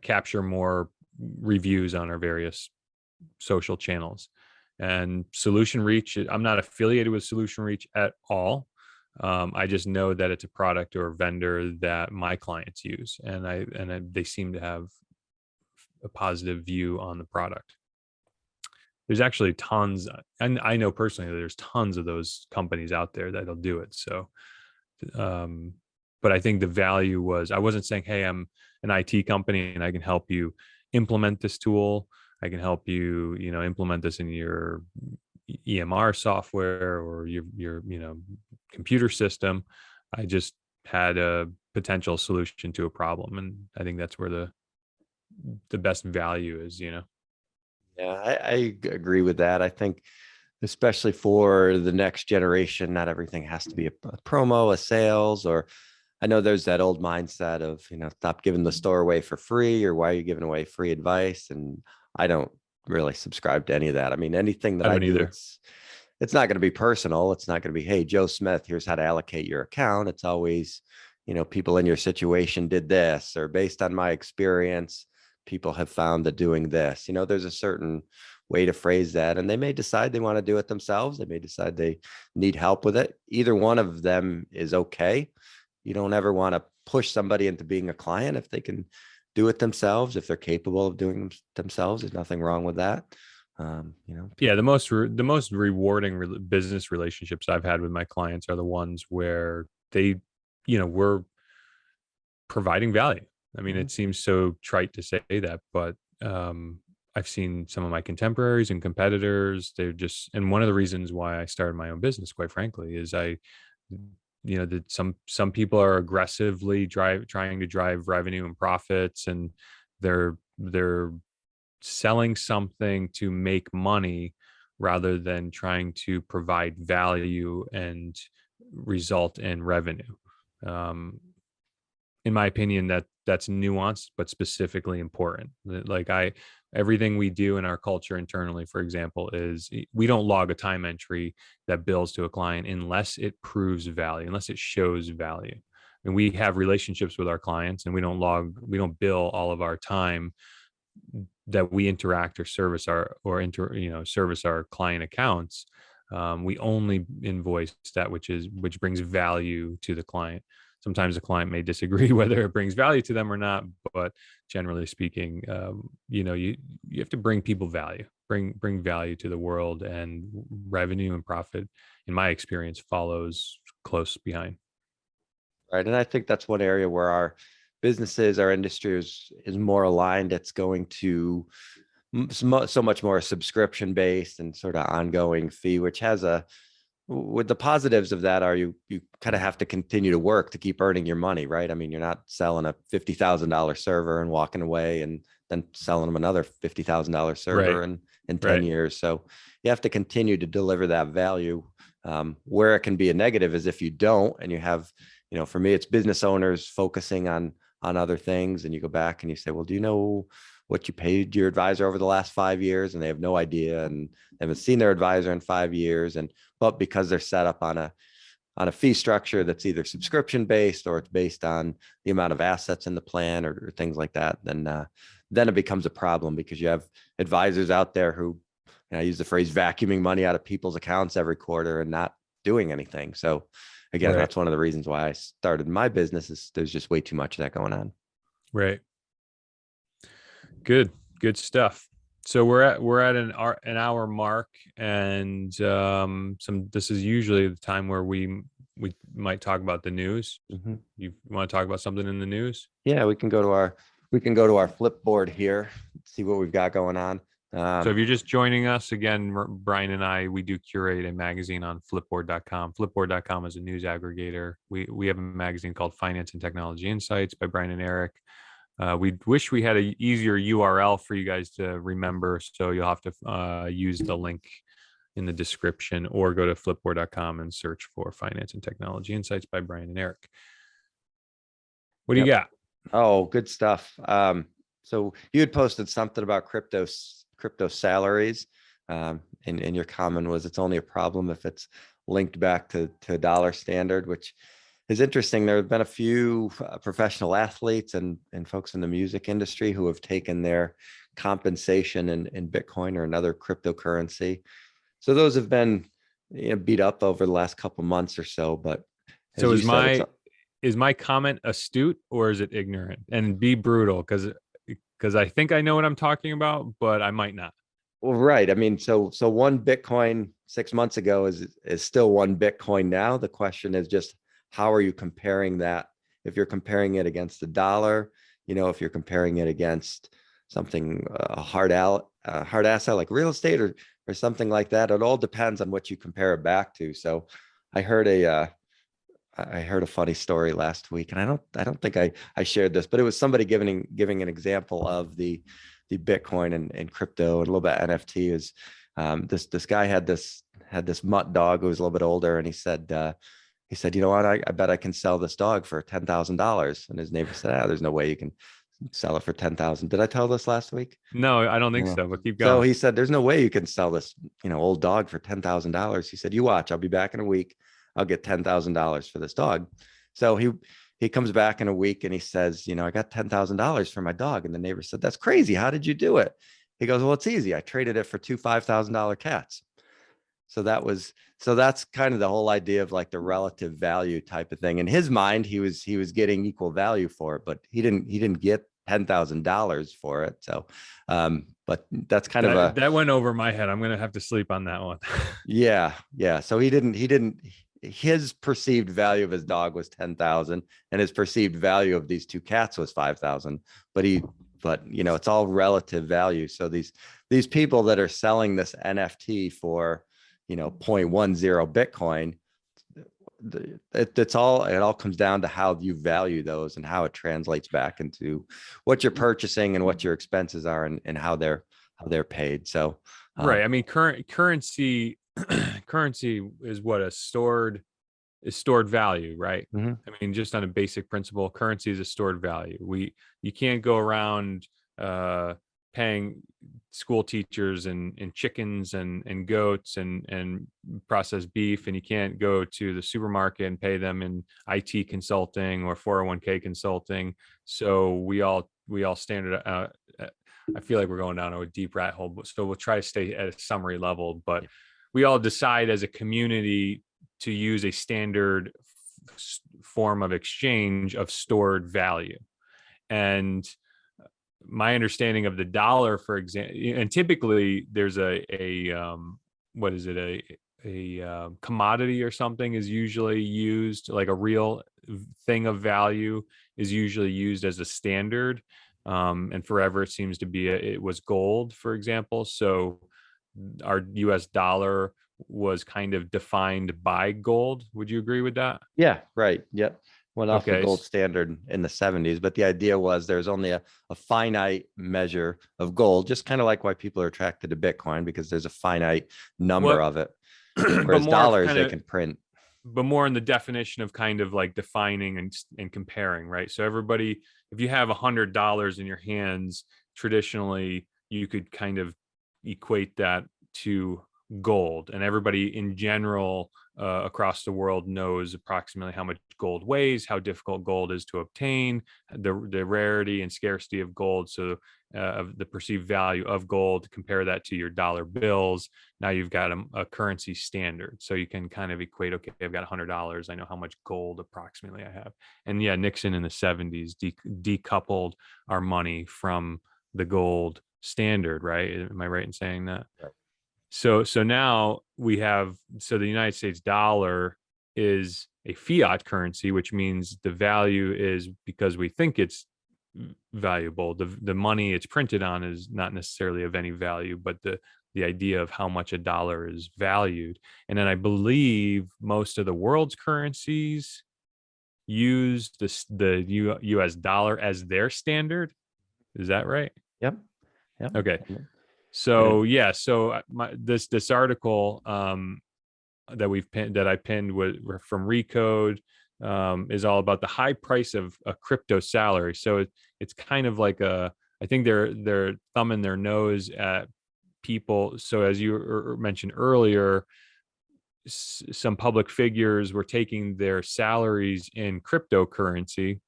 capture more reviews on our various social channels. And Solution Reach, I'm not affiliated with Solution Reach at all. I just know that it's a product or a vendor that my clients use, and they seem to have a positive view on the product. There's actually tons, and I know personally there's tons of those companies out there that'll do it. So, but I think the value was, I wasn't saying, hey, I'm an IT company and I can help you implement this tool. I can help you, implement this in your EMR software or your computer system. I just had a potential solution to a problem, and I think that's where the best value is. Yeah, I agree with that. I think especially for the next generation, not everything has to be a promo, a sales, or I know there's that old mindset of, stop giving the store away for free, or why are you giving away free advice? And I don't really subscribe to any of that. I mean, anything that I I don't do, either. it's not going to be personal. It's not going to be, hey, Joe Smith, here's how to allocate your account. It's always, people in your situation did this, or based on my experience, people have found that doing this, there's a certain way to phrase that, and they may decide they want to do it themselves. They may decide they need help with it. Either one of them is okay. You don't ever want to push somebody into being a client if they can do it themselves. If they're capable of doing themselves, there's nothing wrong with that. Yeah, the most rewarding business relationships I've had with my clients are the ones where they, we're providing value. I mean, it seems so trite to say that, but I've seen some of my contemporaries and competitors. They're just, and one of the reasons why I started my own business, quite frankly, is that some people are aggressively trying to drive revenue and profits, and they're selling something to make money rather than trying to provide value and result in revenue. In my opinion, that's nuanced but specifically important. Like everything we do in our culture internally, for example, is we don't log a time entry that bills to a client unless it proves value, unless it shows value. And we have relationships with our clients, and we don't bill all of our time that we interact or service service our client accounts. We only invoice that which brings value to the client. Sometimes the client may disagree whether it brings value to them or not, but generally speaking, you have to bring people value, bring value to the world, and revenue and profit, in my experience, follows close behind. Right. And I think that's one area where our businesses, our industry is more aligned. It's going to so much more subscription based and sort of ongoing fee, which has with the positives of that are you kind of have to continue to work to keep earning your money, right? I mean, you're not selling a $50,000 server and walking away and then selling them another $50,000 server Right. in 10 years. So you have to continue to deliver that value. Where it can be a negative is if you don't, and you have, for me, it's business owners focusing on other things. And you go back and you say, well, do you know what you paid your advisor over the last 5 years? And they have no idea, and they haven't seen their advisor in 5 years. But because they're set up on a fee structure that's either subscription based or it's based on the amount of assets in the plan or things like that, then it becomes a problem, because you have advisors out there who, I use the phrase, vacuuming money out of people's accounts every quarter and not doing anything. So again, that's one of the reasons why I started my business, is there's just way too much of that going on. Right. Good stuff. So we're at an hour mark, and this is usually the time where we might talk about the news. Mm-hmm. You want to talk about something in the news? Yeah, we can go to our Flipboard here, see what we've got going on. So if you're just joining us, again, Brian and I, we do curate a magazine on flipboard.com. Flipboard.com is a news aggregator. We have a magazine called Finance and Technology Insights by Brian and Eric. We wish we had an easier URL for you guys to remember, so you'll have to use the link in the description, or go to flipboard.com and search for Finance and Technology Insights by Brian and Eric. What do you got? Oh, good stuff. So you had posted something about crypto salaries, and your comment was it's only a problem if it's linked back to a dollar standard, which is interesting. There have been a few professional athletes and folks in the music industry who have taken their compensation in Bitcoin or another cryptocurrency. So those have been beat up over the last couple months or so. But so is my comment astute, or is it ignorant? And be brutal, because because I think I know what I'm talking about, but I might not. Well, right. I mean, so one Bitcoin 6 months ago is still one Bitcoin now. The question is just how are you comparing that? If you're comparing it against the dollar, if you're comparing it against something a hard asset like real estate or something like that, it all depends on what you compare it back to. So I heard I heard a funny story last week, and I don't think I shared this, but it was somebody giving an example of the Bitcoin and crypto and a little bit NFT. Is this guy had this mutt dog who was a little bit older, and he said, you know what, I bet I can sell this dog for $10,000. And his neighbor said, there's no way you can sell it for 10,000. Did I tell this last week? No, I don't think Yeah. so, but keep So going. he said, there's no way you can sell this, old dog for $10,000. He said, you watch, I'll be back in a week. I'll get $10,000 for this dog. So he comes back in a week and he says, I got $10,000 for my dog. And the neighbor said, that's crazy. How did you do it? He goes, well, it's easy. I traded it for two $5,000 cats. So that's kind of the whole idea of like the relative value type of thing. In his mind, he was getting equal value for it, but he didn't get $10,000 for it. So, but that's kind of that went over my head. I'm gonna have to sleep on that one. yeah. So he didn't his perceived value of his dog was 10,000 and his perceived value of these two cats was 5,000. But it's all relative value. So these people that are selling this NFT for 0.10 Bitcoin, it all comes down to how you value those and how it translates back into what you're purchasing and what your expenses are and how they're paid. So right. I mean, currency is what is stored value, right? mm-hmm. I mean, just on a basic principle, currency is a stored value. You can't go around paying school teachers and chickens and goats and processed beef, and you can't go to the supermarket and pay them in IT consulting or 401k consulting. So we all standard. I feel like we're going down a deep rat hole, so we'll try to stay at a summary level. But we all decide as a community to use a standard form of exchange of stored value. And my understanding of the dollar, for example, and typically there's what is it, a commodity or something is usually used, like a real thing of value is usually used as a standard. And forever it seems to be it was gold, for example. So our US dollar was kind of defined by gold. Would you agree with that? Yeah, right. Yep. Went off the Okay. gold standard in the 70s, but the idea was there's only a finite measure of gold, just kind of like why people are attracted to Bitcoin, because there's a finite number of it. But Whereas more of dollars, kind they of, can print. but more in the definition of kind of like defining and comparing, right? So everybody, if you have $100 in your hands, traditionally you could kind of equate that to gold, and everybody in general across the world knows approximately how much gold weighs, how difficult gold is to obtain, the rarity and scarcity of gold. So of the perceived value of gold, compare that to your dollar bills. Now you've got a currency standard, so you can kind of equate, okay, I've got $100, I know how much gold approximately I have. And yeah, Nixon in the 70s decoupled our money from the gold standard, right? Am I right in saying that? Right. So now we have, so the United States dollar is a fiat currency, which means the value is because we think it's valuable. The money it's printed on is not necessarily of any value, but the idea of how much a dollar is valued. And then I believe most of the world's currencies use the US dollar as their standard. Is that right? Yep. Yep. Okay. So yeah, so this article that I pinned from Recode is all about the high price of a crypto salary. So it's kind of like I think they're thumbing their nose at people. So as you mentioned earlier, some public figures were taking their salaries in cryptocurrency.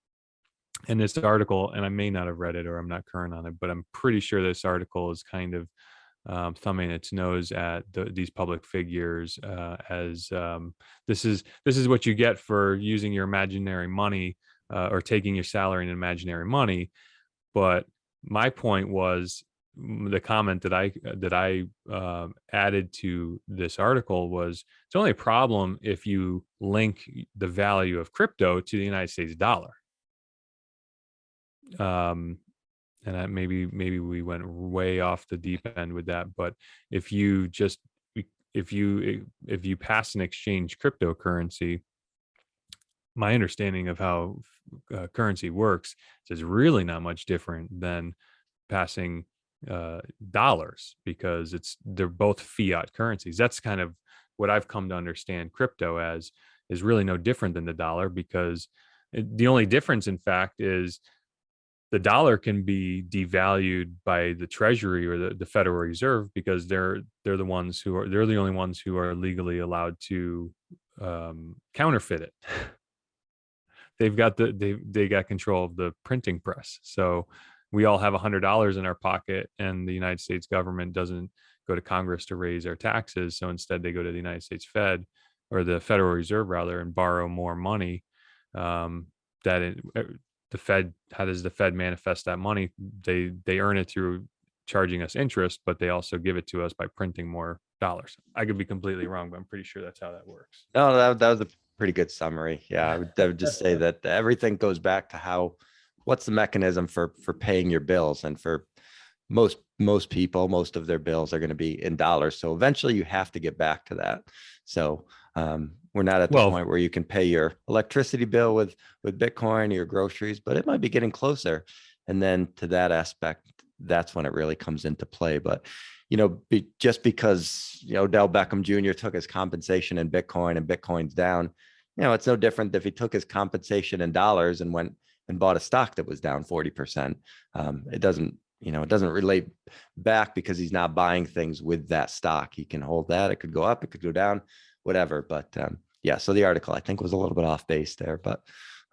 And this article, and I may not have read it or I'm not current on it, but I'm pretty sure this article is kind of thumbing its nose at these public figures as this is what you get for using your imaginary money or taking your salary in imaginary money. But my point was, the comment that I added to this article was, it's only a problem if you link the value of crypto to the United States dollar. And maybe we went way off the deep end with that, but if you pass an exchange cryptocurrency, my understanding of how currency works is really not much different than passing dollars, because they're both fiat currencies. That's kind of what I've come to understand crypto as, is really no different than the dollar, because the only difference, in fact, is the dollar can be devalued by the Treasury or the Federal Reserve, because they're the only ones who are legally allowed to counterfeit it. They've got they got control of the printing press. So we all have $100 in our pocket, and the United States government doesn't go to Congress to raise our taxes. So instead, they go to the United States Fed, or the Federal Reserve rather, and borrow more money. The Fed, how does the Fed manifest that money? They earn it through charging us interest, but they also give it to us by printing more dollars. I could be completely wrong, but I'm pretty sure that's how that works. No, that was a pretty good summary. Yeah, I would just say that everything goes back to what's the mechanism for paying your bills, and for most people, most of their bills are going to be in dollars. So eventually you have to get back to that. So we're not at the point where you can pay your electricity bill with Bitcoin or your groceries, but it might be getting closer. And then to that aspect, that's when it really comes into play. But just because Odell Beckham Jr. took his compensation in Bitcoin and Bitcoin's down, it's no different if he took his compensation in dollars and went and bought a stock that was down 40%. It doesn't relate back, because he's not buying things with that stock. He can hold that. It could go up, it could go down, whatever. But yeah, so the article, I think, was a little bit off base there. But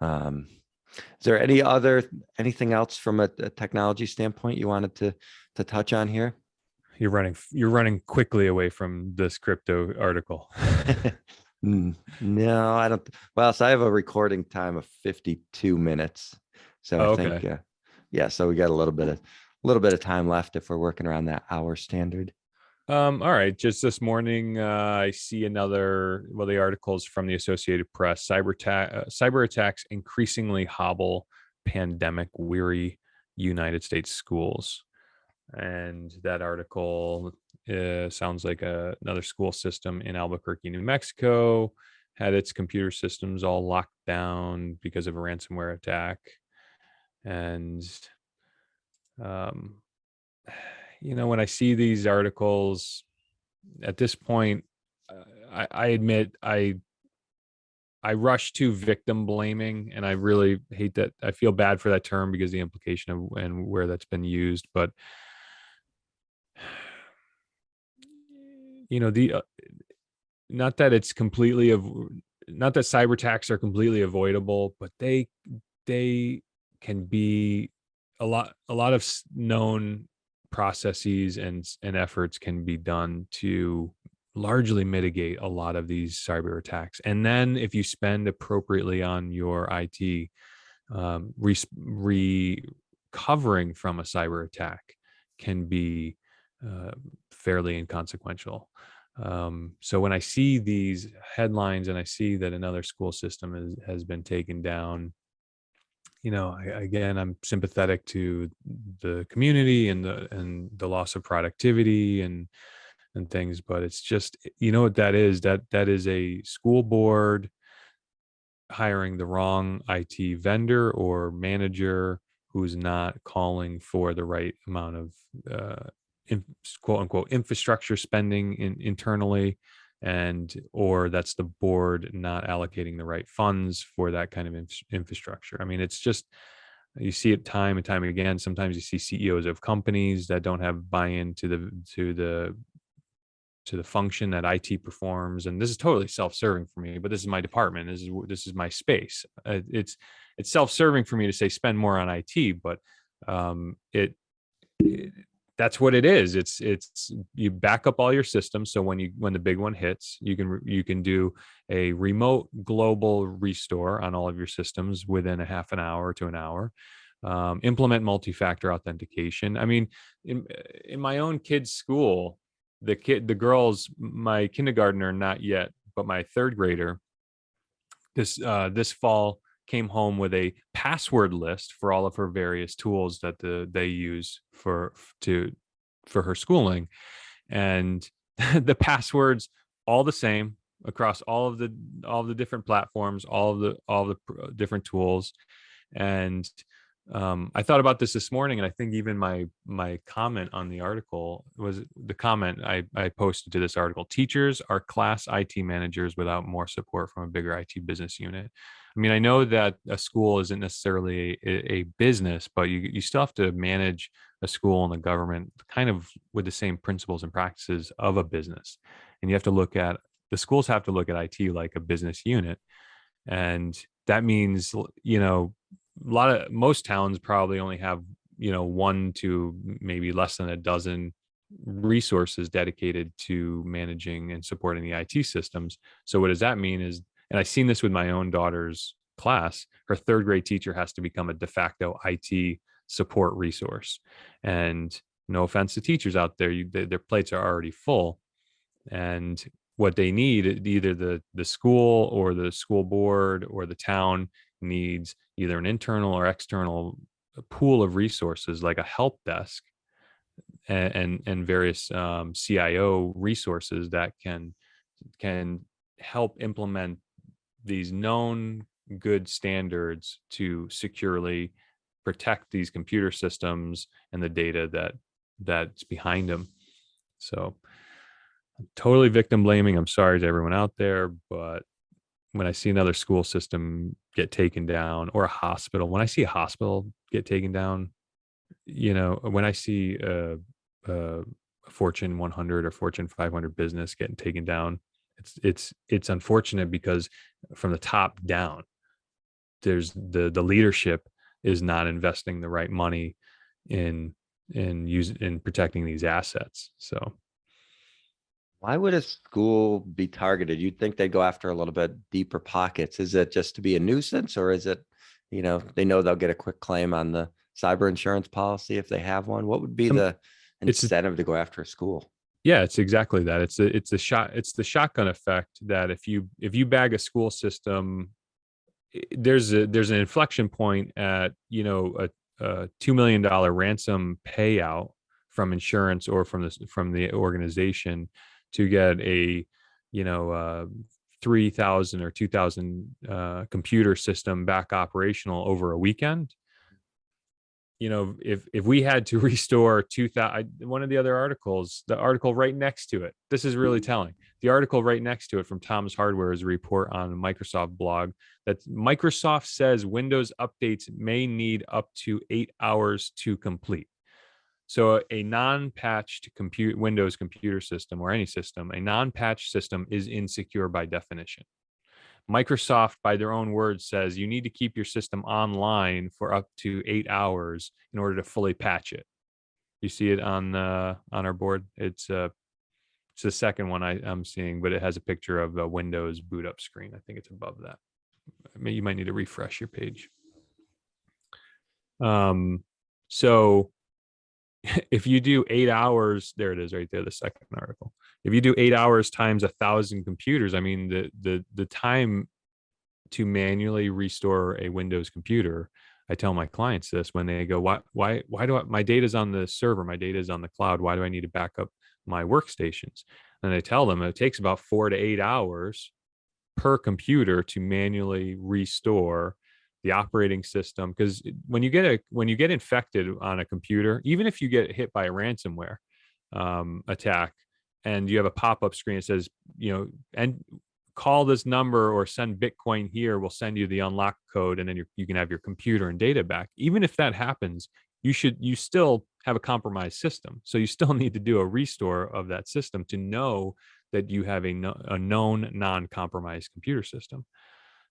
is there anything else from a technology standpoint you wanted to touch on here? You're running quickly away from this crypto article. No, I don't. Well, so I have a recording time of 52 minutes. So I think, yeah, so we got a little bit of time left if we're working around that hour standard. All right. Just this morning, I see the articles from the Associated Press. Cyber attacks increasingly hobble pandemic-weary United States schools. And that article sounds like another school system in Albuquerque, New Mexico, had its computer systems all locked down because of a ransomware attack. And when I see these articles, at this point, I admit I rush to victim blaming, and I really hate that. I feel bad for that term, because the implication of and where that's been used. But not that cyber attacks are completely avoidable, but they can be a lot of known processes and efforts can be done to largely mitigate a lot of these cyber attacks. And then if you spend appropriately on your IT, recovering from a cyber attack can be fairly inconsequential. So when I see these headlines and I see that another school system has been taken down, I'm sympathetic to the community and the loss of productivity and things, but it's just, what that is, that is a school board hiring the wrong IT vendor or manager who's not calling for the right amount of quote unquote infrastructure spending internally, or that's the board not allocating the right funds for that kind of infrastructure. I mean, it's just, you see it time and time again. Sometimes you see CEOs of companies that don't have buy-in to the function that IT performs. And this is totally self-serving for me, but this is my department. This is my space. It's self-serving for me to say spend more on IT, but that's what it is. It's you back up all your systems, so when the big one hits, you can do a remote global restore on all of your systems within a half an hour to an hour. implement multi-factor authentication. I mean, in my own kid's school, the girls, my kindergartner, not yet, but my third grader, this fall came home with a password list for all of her various tools that they use for her schooling, and the passwords all the same across all of the different platforms, all the different tools. And I thought about this morning, and I think even my comment on the article was the comment I posted to this article: teachers are class IT managers without more support from a bigger IT business unit. I mean, I know that a school isn't necessarily a business, but you still have to manage a school and the government kind of with the same principles and practices of a business. And you have to look at the schools have to look at IT like a business unit. And that means, most towns probably only have, one to maybe less than a dozen resources dedicated to managing and supporting the IT systems. So what does that mean is, and I've seen this with my own daughter's class, her third grade teacher has to become a de facto IT support resource. And no offense to teachers out there, their plates are already full. And what they need, either the school or the school board or the town needs either an internal or external pool of resources like a help desk and various CIO resources that can help implement these known good standards to securely protect these computer systems and the data that's behind them. So totally victim blaming. I'm sorry to everyone out there, but when I see another school system get taken down, or a hospital, when I see a hospital get taken down, when I see a Fortune 100 or Fortune 500 business getting taken down, it's unfortunate, because from the top down, there's the leadership is not investing the right money in protecting these assets. So Why would a school be targeted? You'd think they'd go after a little bit deeper pockets. Is it just to be a nuisance, or is it, they know they'll get a quick claim on the cyber insurance policy if they have one? What would be the incentive to go after a school? Yeah, it's exactly that. It's the shotgun effect, that if you bag a school system, there's an inflection point at, a $2 million ransom payout from insurance or from the organization to get a 3,000 or 2,000 computer system back operational over a weekend. If we had to restore 2,000, one of the other articles, the article right next to it, this is really telling. The article right next to it from Tom's Hardware is a report on a Microsoft blog that Microsoft says Windows updates may need up to 8 hours to complete. So a non-patched Windows computer system, or any system, a non-patched system is insecure by definition. Microsoft, by their own words, says you need to keep your system online for up to 8 hours in order to fully patch it. You see it on our board. It's the second one I'm seeing, but it has a picture of a Windows boot up screen. I think it's above that. You might need to refresh your page. So if you do 8 hours, there it is right there, the second article. If you do 8 hours times 1,000 computers, I mean, the time to manually restore a Windows computer, I tell my clients this when they go, why do my data's on the server, my data is on the cloud, why do I need to back up my workstations? And I tell them it takes about 4 to 8 hours per computer to manually restore the operating system. Because when you get infected on a computer, even if you get hit by a ransomware attack, and you have a pop-up screen that says, and call this number or send Bitcoin here, we'll send you the unlock code, and then you can have your computer and data back. Even if that happens, you still have a compromised system. So you still need to do a restore of that system to know that you have a known non-compromised computer system.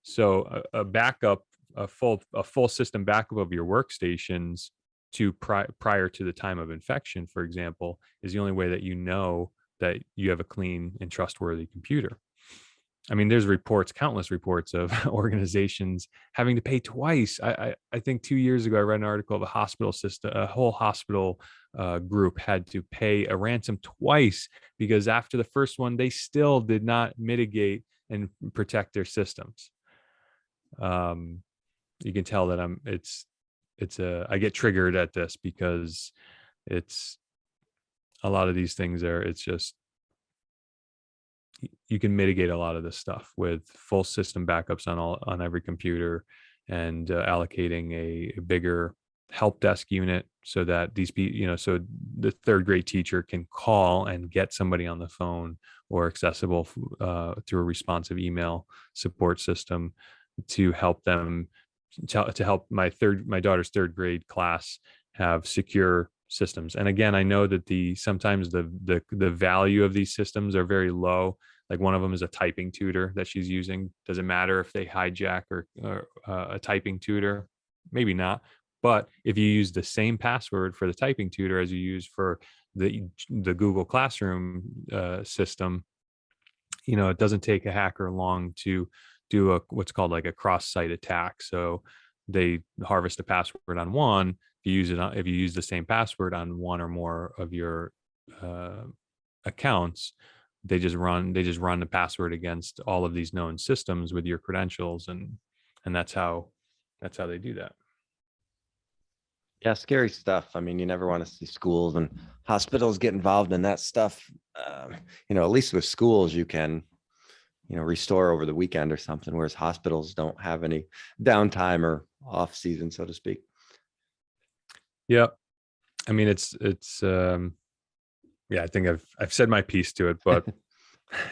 So a backup, a full system backup of your workstations to prior to the time of infection, for example, is the only way that you know that you have a clean and trustworthy computer. I mean, there's reports, countless reports of organizations having to pay twice. I think 2 years ago, I read an article of a hospital system, a whole hospital group had to pay a ransom twice because after the first one, they still did not mitigate and protect their systems. You can tell that I get triggered at this because it's a lot of these things it's just, you can mitigate a lot of this stuff with full system backups on every computer, and allocating a bigger help desk unit so that these people, so the third grade teacher can call and get somebody on the phone or accessible through a responsive email support system to help them, to help my daughter's third grade class have secure systems. And again, I know that sometimes the value of these systems are very low. Like one of them is a typing tutor that she's using. Does it matter if they hijack or a typing tutor? Maybe not. But if you use the same password for the typing tutor as you use for the Google Classroom system, it doesn't take a hacker long to do what's called like a cross-site attack. So they harvest a password on one. If you use the same password on one or more of your accounts, they just run the password against all of these known systems with your credentials, and that's how they do that. Yeah, scary stuff. I mean, you never want to see schools and hospitals get involved in that stuff. At least with schools, you can, restore over the weekend or something, whereas hospitals don't have any downtime or off season, so to speak. Yeah. I mean, it's yeah, I think I've said my piece to it, but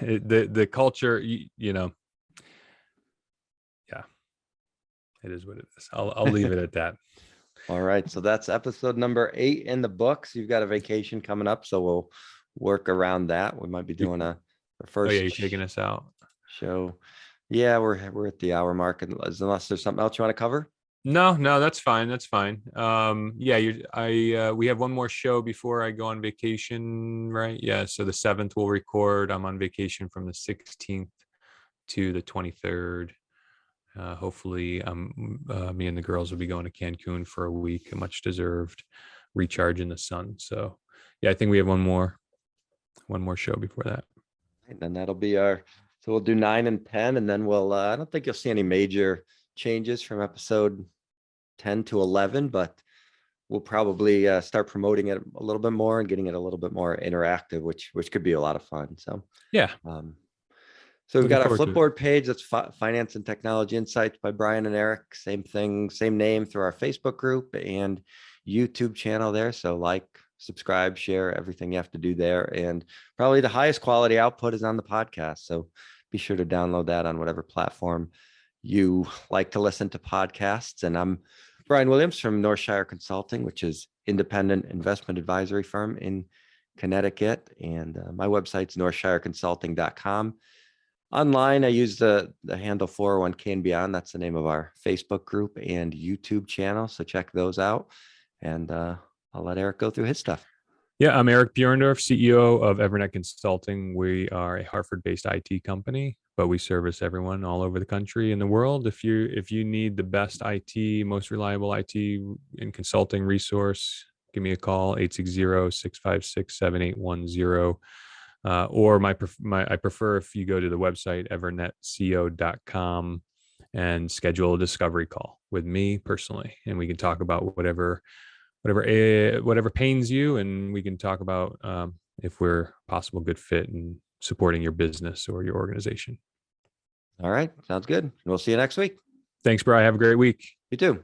the culture, yeah, it is what it is. I'll leave it at that. All right. So that's episode number 8 in the books. You've got a vacation coming up, so we'll work around that. We might be doing a first. Oh yeah, you're taking us out. Show. Yeah, we're at the hour mark, unless there's something else you want to cover. No, that's fine. That's fine. Yeah, we have one more show before I go on vacation, right? Yeah. So the 7th we'll record. I'm on vacation from the 16th to the 23rd. Hopefully me and the girls will be going to Cancun for a week, a much deserved recharge in the sun. So yeah, I think we have one more show before that. And then that'll be so we'll do 9 and 10, and then we'll, I don't think you'll see any major changes from episode 10 to 11, but we'll probably start promoting it a little bit more and getting it a little bit more interactive, which could be a lot of fun. So yeah. So we've got our Flipboard page. That's Finance and Technology Insights by Brian and Eric. Same thing, same name through our Facebook group and YouTube channel there. So like, subscribe, share, everything you have to do there. And probably the highest quality output is on the podcast. So be sure to download that on whatever platform you like to listen to podcasts. And I'm Brian Williams from Northshire Consulting, which is independent investment advisory firm in Connecticut. And my website's northshireconsulting.com. Online, I use the handle 401k and beyond. That's the name of our Facebook group and YouTube channel. So check those out. And I'll let Eric go through his stuff. Yeah, I'm Eric Buhrendorf, CEO of EVERNET Consulting. We are a Hartford-based IT company, but we service everyone all over the country and the world. If you need the best IT, most reliable IT and consulting resource, give me a call, 860-656-7810. Or I prefer if you go to the website evernetco.com and schedule a discovery call with me personally, and we can talk about whatever pains you, and we can talk about if we're a possible good fit in supporting your business or your organization. All right, sounds good. We'll see you next week. Thanks, Brian. Have a great week. You too.